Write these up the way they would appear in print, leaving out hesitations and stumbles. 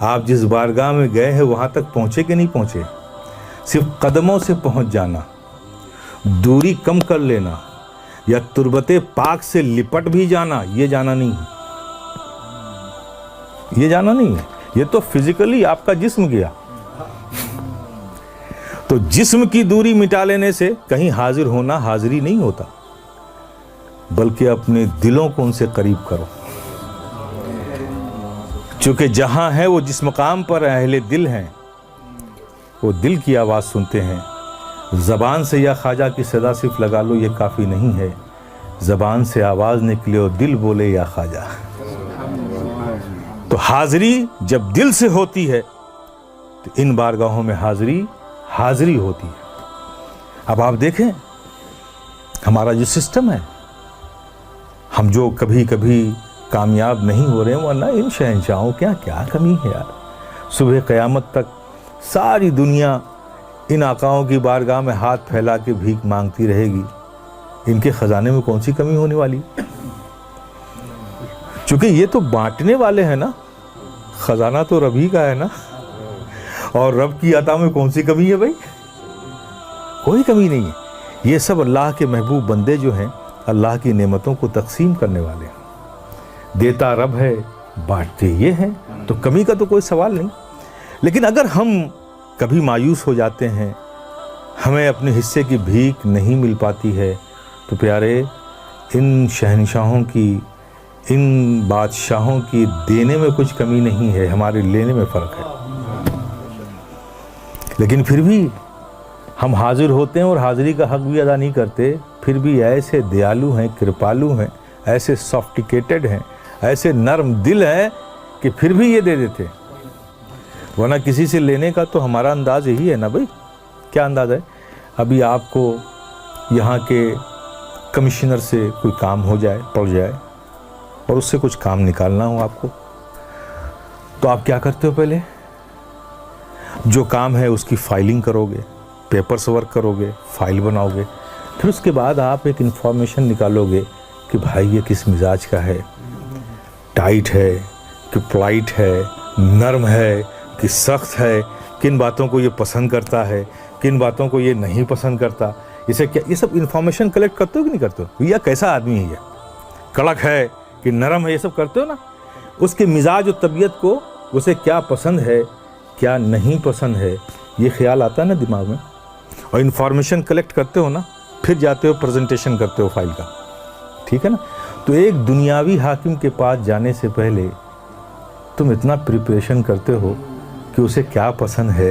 آپ جس بارگاہ میں گئے ہیں وہاں تک پہنچے کہ نہیں پہنچے؟ صرف قدموں سے پہنچ جانا، دوری کم کر لینا یا تربت پاک سے لپٹ بھی جانا، یہ جانا نہیں ہے، یہ جانا نہیں ہے، یہ تو فزیکلی آپ کا جسم گیا۔ تو جسم کی دوری مٹا لینے سے کہیں حاضر ہونا حاضری نہیں ہوتا، بلکہ اپنے دلوں کو ان سے قریب کرو، چونکہ جہاں ہے وہ جس مقام پر اہل دل ہیں وہ دل کی آواز سنتے ہیں۔ زبان سے یا خواجہ کی صدا صرف لگا لو یہ کافی نہیں ہے، زبان سے آواز نکلے اور دل بولے یا خواجہ۔ تو حاضری جب دل سے ہوتی ہے تو ان بارگاہوں میں حاضری ہوتی ہے۔ اب آپ دیکھیں ہمارا جو سسٹم ہے، ہم جو کبھی کبھی کامیاب نہیں ہو رہے ہیں، ورنہ ان شہنشاہوں کیا کمی ہے یار۔ صبح قیامت تک ساری دنیا ان آقاؤں کی بارگاہ میں ہاتھ پھیلا کے بھیک مانگتی رہے گی، ان کے خزانے میں کون سی کمی ہونے والی؟ چونکہ یہ تو بانٹنے والے ہیں نا، خزانہ تو رب ہی کا ہے نا، اور رب کی عطا میں کون سی کمی ہے بھائی؟ کوئی کمی نہیں ہے۔ یہ سب اللہ کے محبوب بندے جو ہیں اللہ کی نعمتوں کو تقسیم کرنے والے ہیں۔ دیتا رب ہے، بانٹتے یہ ہیں، تو کمی کا تو کوئی سوال نہیں۔ لیکن اگر ہم کبھی مایوس ہو جاتے ہیں، ہمیں اپنے حصے کی بھیک نہیں مل پاتی ہے، تو پیارے ان شہنشاہوں کی، ان بادشاہوں کی دینے میں کچھ کمی نہیں ہے، ہمارے لینے میں فرق ہے۔ لیکن پھر بھی ہم حاضر ہوتے ہیں اور حاضری کا حق بھی ادا نہیں کرتے، پھر بھی ایسے دیالو ہیں، کرپالو ہیں، ایسے سافٹیکیٹڈ ہیں، ایسے نرم دل ہیں کہ پھر بھی یہ دے دیتے۔ ورنہ کسی سے لینے کا تو ہمارا انداز یہی ہے نا بھائی۔ کیا انداز ہے؟ ابھی آپ کو یہاں کے کمشنر سے کوئی کام ہو جائے، پڑ جائے، اور اس سے کچھ کام نکالنا ہو آپ کو، تو آپ کیا کرتے ہو؟ پہلے جو کام ہے اس کی فائلنگ کرو گے، پیپرز ورک کرو گے، فائل بناؤ گے، پھر اس کے بعد آپ ایک انفارمیشن نکالو گے کہ بھائی یہ کس مزاج کا ہے، ٹائٹ ہے کہ پولائٹ ہے، نرم ہے کہ سخت ہے، کن باتوں کو یہ پسند کرتا ہے، کن باتوں کو یہ نہیں پسند کرتا، اسے کیا، یہ سب انفارمیشن کلیکٹ کرتے ہو کہ نہیں کرتے ہو؟ یا کیسا آدمی ہے، یہ کڑک ہے کہ نرم ہے، یہ سب کرتے ہو نا۔ اس کے مزاج و طبیعت کو، اسے کیا پسند ہے کیا نہیں پسند ہے، یہ خیال آتا ہے نا دماغ میں، اور انفارمیشن کلیکٹ کرتے ہو نا، پھر جاتے ہو پریزنٹیشن کرتے ہو فائل کا، ٹھیک ہے نا۔ تو ایک دنیاوی حاکم کے پاس جانے سے پہلے تم اتنا پریپریشن کرتے ہو کہ اسے کیا پسند ہے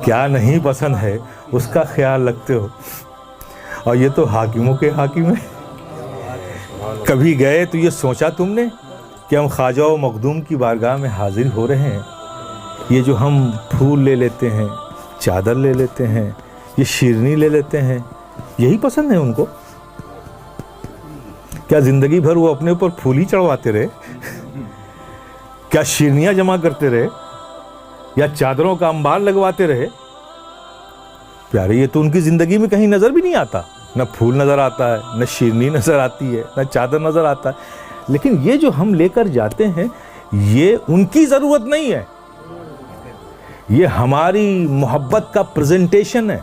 کیا نہیں پسند ہے، اس کا خیال رکھتے ہو۔ اور یہ تو حاکموں کے حاکم ہیں۔ کبھی گئے تو یہ سوچا تم نے کہ ہم خواجہ و مخدوم کی بارگاہ میں حاضر ہو رہے ہیں، یہ جو ہم پھول لے لیتے ہیں، چادر لے لیتے ہیں، یہ شیرنی لے لیتے ہیں، یہی پسند ہے ان کو؟ کیا زندگی بھر وہ اپنے اوپر پھول ہی چڑھواتے رہے؟ کیا شیرنیاں جمع کرتے رہے یا چادروں کا انبار لگواتے رہے؟ پیارے یہ تو ان کی زندگی میں کہیں نظر بھی نہیں آتا، نہ پھول نظر آتا ہے، نہ شیرنی نظر آتی ہے، نہ چادر نظر آتا ہے۔ لیکن یہ جو ہم لے کر جاتے ہیں یہ ان کی ضرورت نہیں ہے، یہ ہماری محبت کا پریزنٹیشن ہے۔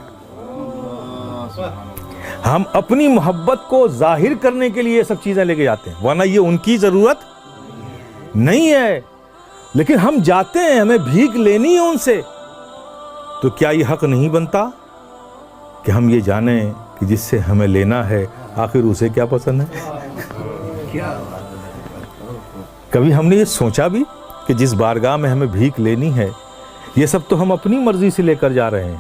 ہم اپنی محبت کو ظاہر کرنے کے لیے یہ سب چیزیں لے کے جاتے ہیں، ورنہ یہ ان کی ضرورت نہیں ہے۔ لیکن ہم جاتے ہیں، ہمیں بھیک لینی ہے ان سے، تو کیا یہ حق نہیں بنتا کہ ہم یہ جانیں کہ جس سے ہمیں لینا ہے آخر اسے کیا پسند ہے؟ کبھی ہم نے یہ سوچا بھی کہ جس بارگاہ میں ہمیں بھیک لینی ہے، یہ سب تو ہم اپنی مرضی سے لے کر جا رہے ہیں،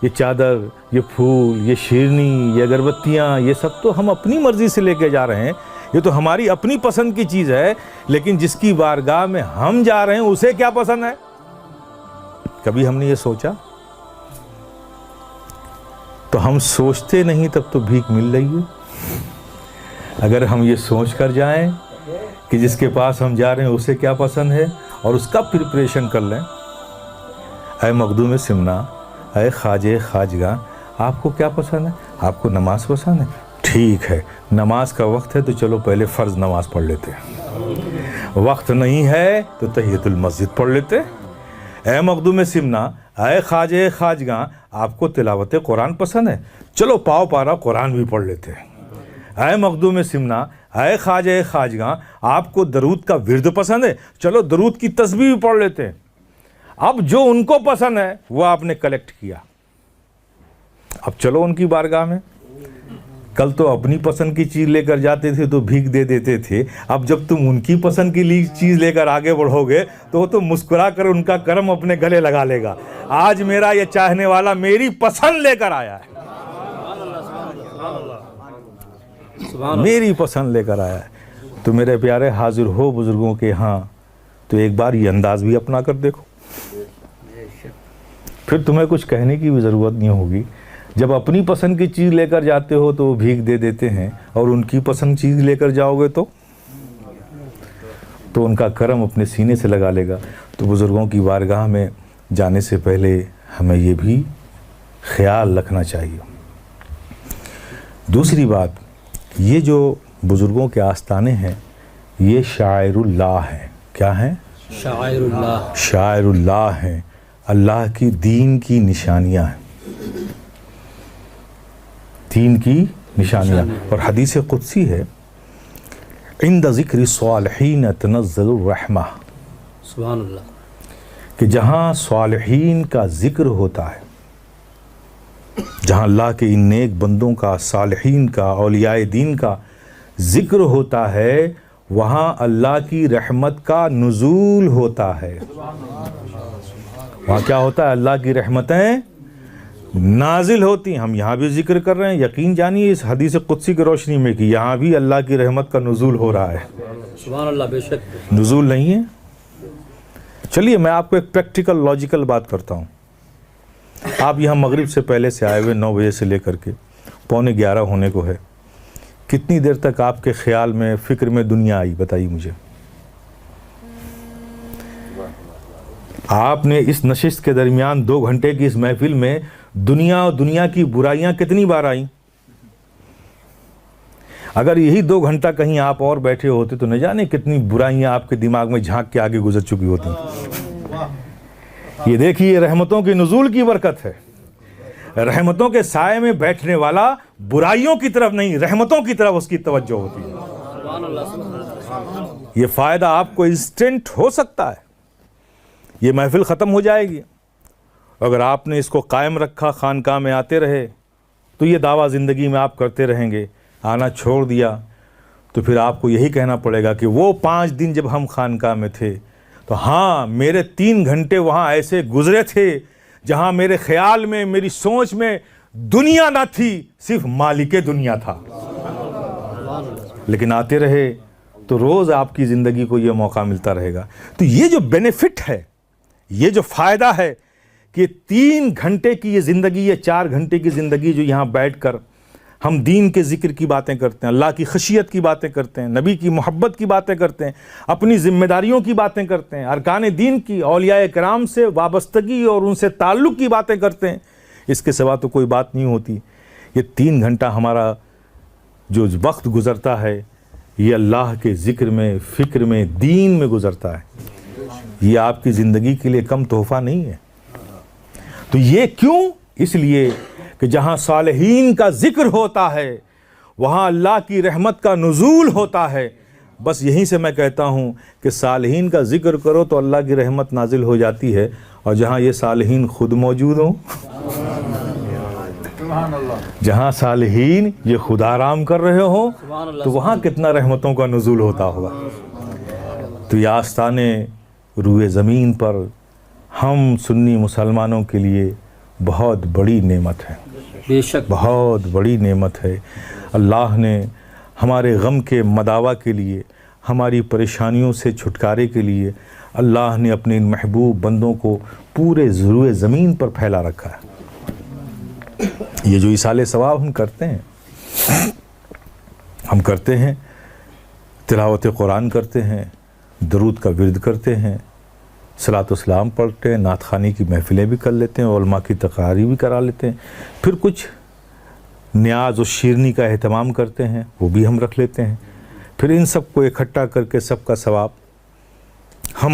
یہ چادر، یہ پھول، یہ شیرنی، یہ اگربتیاں، یہ سب تو ہم اپنی مرضی سے لے کے جا رہے ہیں، یہ تو ہماری اپنی پسند کی چیز ہے، لیکن جس کی بارگاہ میں ہم جا رہے ہیں اسے کیا پسند ہے؟ کبھی ہم نے یہ سوچا؟ تو ہم سوچتے نہیں تب تو بھیک مل رہی ہے۔ اگر ہم یہ سوچ کر جائیں کہ جس کے پاس ہم جا رہے ہیں اسے کیا پسند ہے اور اس کا پریپریشن کر لیں، اے مخدوم سمنا، اے خواجہ خواجگاں، آپ کو کیا پسند ہے؟ آپ کو نماز پسند ہے؟ ٹھیک ہے، نماز کا وقت ہے تو چلو پہلے فرض نماز پڑھ لیتے ہیں، وقت نہیں ہے تو تحیۃ المسجد پڑھ لیتے، اے مخدوم سمنا، اے خواجہ خواجگاں، آپ کو تلاوت قرآن پسند ہے، چلو پاؤ پارا قرآن بھی پڑھ لیتے ہیں۔ اے مخدوم سمنا، اے خواجہ خواجگاں، آپ کو درود کا ورد پسند ہے، چلو درود کی تسبیح بھی پڑھ لیتے ہیں۔ اب جو ان کو پسند ہے وہ آپ نے کلیکٹ کیا، اب چلو ان کی بارگاہ میں۔ کل تو اپنی پسند کی چیز لے کر جاتے تھے تو بھیک دے دیتے تھے، اب جب تم ان کی پسند کی چیز لے کر آگے بڑھو گے تو وہ تو مسکرا کر ان کا کرم اپنے گلے لگا لے گا، آج میرا یہ چاہنے والا میری پسند لے کر آیا ہے، میری پسند لے کر آیا ہے۔ تو میرے پیارے، حاضر ہو بزرگوں کے ہاں تو ایک بار یہ انداز بھی اپنا کر دیکھو، پھر تمہیں کچھ کہنے کی بھی ضرورت نہیں ہوگی۔ جب اپنی پسند کی چیز لے کر جاتے ہو تو وہ بھیک دے دیتے ہیں، اور ان کی پسند چیز لے کر جاؤ گے تو ان کا کرم اپنے سینے سے لگا لے گا۔ تو بزرگوں کی بارگاہ میں جانے سے پہلے ہمیں یہ بھی خیال رکھنا چاہیے۔ دوسری بات، یہ جو بزرگوں کے آستانے ہیں یہ شاعر اللہ ہیں۔ کیا ہیں؟ شاعر اللہ، شاعر اللہ ہیں، اللہ کی دین کی نشانیاں ہیں، دین کی نشانیاں۔ اور حدیث قدسی ہے، عند ذکر الصالحین تنزل الرحمہ، سبحان اللہ، کہ جہاں صالحین کا ذکر ہوتا ہے، جہاں اللہ کے ان نیک بندوں کا، صالحین کا، اولیاء دین کا ذکر ہوتا ہے، وہاں اللہ کی رحمت کا نزول ہوتا ہے۔ وہاں کیا ہوتا ہے؟ اللہ کی رحمتیں نازل ہوتی ہیں۔ ہم یہاں بھی ذکر کر رہے ہیں، یقین جانیے اس حدیث قدسی کی روشنی میں کہ یہاں بھی اللہ کی رحمت کا نزول ہو رہا ہے۔ سبحان اللہ، بے شک نزول نہیں ہے۔ چلیے میں آپ کو ایک پریکٹیکل لاجیکل بات کرتا ہوں۔ آپ یہاں مغرب سے پہلے سے آئے ہوئے 9 بجے سے لے کر کے 11:15 ہونے کو ہے، کتنی دیر تک آپ کے خیال میں، فکر میں دنیا آئی؟ بتائیے مجھے۔ آپ نے اس نشست کے درمیان 2 گھنٹے کی اس محفل میں دنیا اور دنیا کی برائیاں کتنی بار آئیں؟ اگر یہی 2 گھنٹہ کہیں آپ اور بیٹھے ہوتے تو نہ جانے کتنی برائیاں آپ کے دماغ میں جھانک کے آگے گزر چکی ہوتی۔ یہ دیکھیے رحمتوں کی نزول کی برکت ہے۔ رحمتوں کے سائے میں بیٹھنے والا برائیوں کی طرف نہیں، رحمتوں کی طرف اس کی توجہ ہوتی ہے۔ سبحان اللہ، یہ فائدہ آپ کو انسٹنٹ ہو سکتا ہے۔ یہ محفل ختم ہو جائے گی، اگر آپ نے اس کو قائم رکھا، خانقاہ میں آتے رہے، تو یہ دعویٰ زندگی میں آپ کرتے رہیں گے۔ آنا چھوڑ دیا تو پھر آپ کو یہی کہنا پڑے گا کہ وہ 5 دن جب ہم خانقاہ میں تھے تو ہاں میرے 3 گھنٹے وہاں ایسے گزرے تھے جہاں میرے خیال میں، میری سوچ میں دنیا نہ تھی، صرف مالک دنیا تھا۔ لیکن آتے رہے تو روز آپ کی زندگی کو یہ موقع ملتا رہے گا۔ تو یہ جو بینیفٹ ہے، یہ جو فائدہ ہے کہ 3 گھنٹے کی یہ زندگی، یہ 4 گھنٹے کی زندگی جو یہاں بیٹھ کر ہم دین کے ذکر کی باتیں کرتے ہیں، اللہ کی خشیت کی باتیں کرتے ہیں، نبی کی محبت کی باتیں کرتے ہیں، اپنی ذمہ داریوں کی باتیں کرتے ہیں، ارکان دین کی، اولیاء کرام سے وابستگی اور ان سے تعلق کی باتیں کرتے ہیں، اس کے سوا تو کوئی بات نہیں ہوتی۔ یہ 3 گھنٹہ ہمارا جو وقت گزرتا ہے یہ اللہ کے ذکر میں، فکر میں، دین میں گزرتا ہے۔ یہ آپ کی زندگی کے لیے کم تحفہ نہیں ہے۔ تو یہ کیوں؟ اس لیے کہ جہاں صالحین کا ذکر ہوتا ہے وہاں اللہ کی رحمت کا نزول ہوتا ہے۔ بس یہیں سے میں کہتا ہوں کہ صالحین کا ذکر کرو تو اللہ کی رحمت نازل ہو جاتی ہے، اور جہاں یہ صالحین خود موجود ہوں، جہاں صالحین یہ خدا آرام کر رہے ہوں، تو وہاں کتنا رحمتوں کا نزول ہوتا ہوگا۔ تو یہ آستانے روئے زمین پر ہم سنی مسلمانوں کے لیے بہت بڑی نعمت ہے، بے شک بہت بڑی نعمت ہے۔ اللہ نے ہمارے غم کے مداوع کے لیے، ہماری پریشانیوں سے چھٹکارے کے لیے، اللہ نے اپنے ان محبوب بندوں کو پورے روئے زمین پر پھیلا رکھا ہے۔ یہ جو ایصال ثواب ہم کرتے ہیں، تلاوت قرآن کرتے ہیں، درود کا ورد کرتے ہیں، صلاۃ و سلام پڑھتے ہیں، نعت خوانی کی محفلیں بھی کر لیتے ہیں، علماء کی تقاریر بھی کرا لیتے ہیں، پھر کچھ نیاز و شیرنی کا اہتمام کرتے ہیں، وہ بھی ہم رکھ لیتے ہیں۔ پھر ان سب کو اکٹھا کر کے سب کا ثواب ہم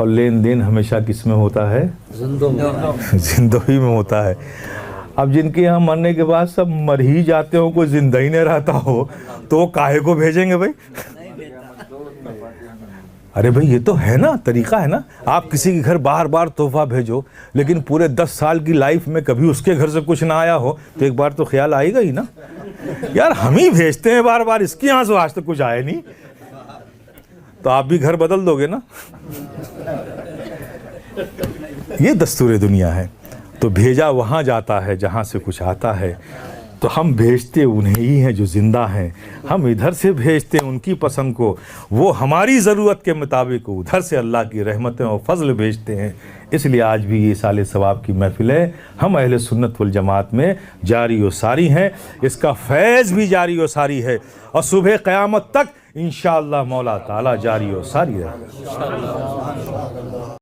اور لین دین ہمیشہ کس میں ہوتا ہے؟ زندوں میں زندگی میں ہوتا ہے۔ اب جن کے یہاں مرنے کے بعد سب مر ہی جاتے ہو، کوئی زندہ ہی نہیں رہتا ہو، تو وہ کاہے کو بھیجیں گے بھائی؟ ارے بھائی یہ تو ہے نا، طریقہ ہے نا۔ آپ کسی کے گھر بار بار تحفہ بھیجو، لیکن پورے 10 سال کی لائف میں کبھی اس کے گھر سے کچھ نہ آیا ہو تو ایک بار تو خیال آئے گا ہی نا، یار ہم ہی بھیجتے ہیں بار بار، اس کے یہاں سے آج تک کچھ آئے نہیں، تو آپ بھی گھر بدل دو گے نا۔ یہ دستور دنیا ہے۔ تو بھیجا وہاں جاتا ہے جہاں سے کچھ آتا ہے، تو ہم بھیجتے انہیں ہی ہیں جو زندہ ہیں، ہم ادھر سے بھیجتے ہیں ان کی پسند کو، وہ ہماری ضرورت کے مطابق ادھر سے اللہ کی رحمتیں اور فضل بھیجتے ہیں۔ اس لیے آج بھی یہ سال ثواب کی محفل ہے، ہم اہل سنت والجماعت میں جاری و ساری ہیں، اس کا فیض بھی جاری و ساری ہے، اور صبح قیامت تک انشاءاللہ مولا تعالیٰ جاری و ساری ہے۔